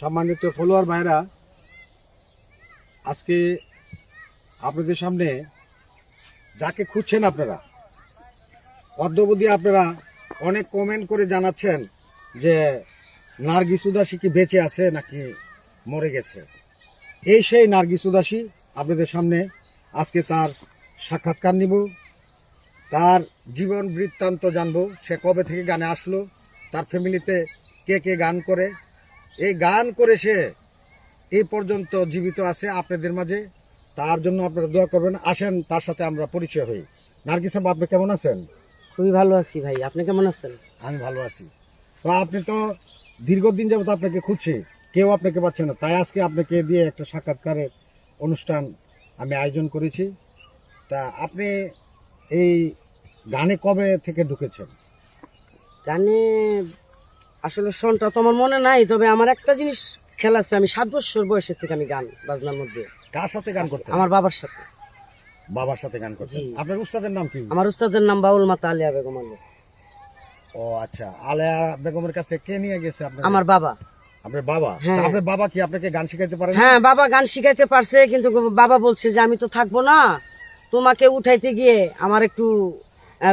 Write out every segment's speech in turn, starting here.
সম্মানিত ফলোয়ার ভাইরা, আজকে আপনাদের সামনে যাকে খুঁজছেন আপনারা অদ্যবধি আপনারা অনেক কমেন্ট করে জানাচ্ছেন যে নার্গিস উদাসী কি বেঁচে আছে নাকি মরে গেছে। এই সেই নার্গিস উদাসী আপনাদের সামনে আজকে তার সাক্ষাৎকার নিব, তার জীবন বৃত্তান্ত জানবো। সে কবে থেকে গানে আসলো, তার ফ্যামিলিতে কে কে গান করে, এই গান করে সে এই পর্যন্ত জীবিত আছে আপনাদের মাঝে। তার জন্য আপনারা দোয়া করবেন। আসেন তার সাথে আমরা পরিচয় হই। নার্গিস আপা, আপনি কেমন আছেন? খুবই ভালো আছি ভাই, আপনি কেমন আছেন? আমি ভালো আছি। তো আপনি তো দীর্ঘদিন যাবত আপনাকে খুঁজছি, কেউ আপনাকে পাচ্ছে না, তাই আজকে আপনাকে দিয়ে একটা সাক্ষাৎকারের অনুষ্ঠান আমি আয়োজন করেছি। তা আপনি এই গানে কবে থেকে ঢুকেছেন? গানে আসলে সনটা তো আমার মনে নাই, তবে আমার একটা জিনিস খেয়াল আছে, আমি 7 বছর বয়সের থেকে আমি গান বাজনার মধ্যে। কার সাথে গান করতেন? আমার বাবার সাথে। বাবার সাথে গান করতেন। জি। আপনার উস্তাদের নাম কি? আমার উস্তাদের নাম বাউল মাতা আলিয়া বেগম আলী। ও আচ্ছা, আলেয়া বেগমের কাছে কে নিয়ে গেছে আপনার? আমার বাবা। আপনার বাবা? হ্যাঁ। তা আপনার বাবা কি আপনাকে গান শিখাইতে পারেন? হ্যাঁ, বাবা গান শিখাইতে পারছে, কিন্তু বাবা বলছে যে আমি তো থাকবো না, তোমাকে উঠাইতে গিয়ে আমার একটু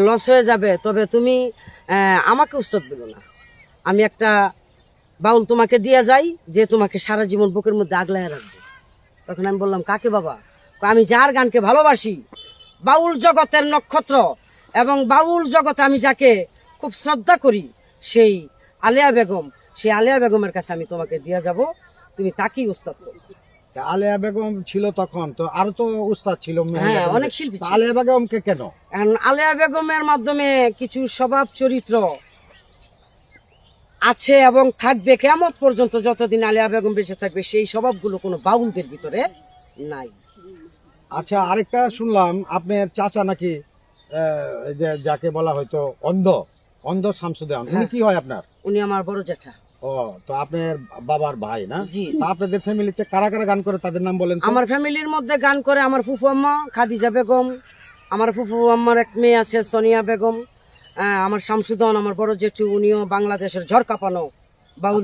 লস হয়ে যাবে, তবে তুমি আমাকে উস্তাদ বলো না, আমি একটা বাউল তোমাকে দিয়ে যাই যে তোমাকে সারা জীবন বুকের মধ্যে আগলায় রাখবে। তখন আমি বললাম, কাকে বাবা? কয়, আমি যার গানকে ভালোবাসি, বাউল জগতের নক্ষত্র এবং বাউল জগতে আমি যাকে খুব শ্রদ্ধা করি, সেই আলিয়া বেগম, সেই আলিয়া বেগমের কাছে আমি তোমাকে দিয়ে যাব, তুমি তাকেই উস্তাদ করো। তা আলেয়া বেগম ছিল তখন, তো আরো তো উস্তাদ ছিল। হ্যাঁ, অনেক শিল্পী তা ছিল। আলেয়া বেগমকে কেন? এখন আলিয়া বেগমের মাধ্যমে কিছু স্বভাব চরিত্র আছে এবং থাকবে কিয়ামত পর্যন্ত, যতদিন আলিয়া বেগম বেঁচে থাকবে, সেই স্বভাবগুলো কোনো বাউলদের ভিতরে নাই। আচ্ছা, আরেকটা শুনলাম আপনার চাচা নাকি এই যে যাকে বলা হয়তো অন্ধ, অন্ধ শামসুদ্দৌলা, উনি কি হয় আপনার? উনি আমার বড় জ্যাঠা। ও, তো আপনার বাবার ভাই না? জি। তা আপনাদের ফ্যামিলিতে কারা কারা গান করে তাদের নাম বলেন তো? আমার ফ্যামিলির মধ্যে গান করে আমার ফুফু আম্মা খাদিজা বেগম, আমার ফুফু আম্মার এক মেয়ে আছে সোনিয়া বেগম, আমার শামসুদ্দৌলা আমার বড় জেঠু, উনিও বাংলাদেশের ঝড় কাঁপানো বাউল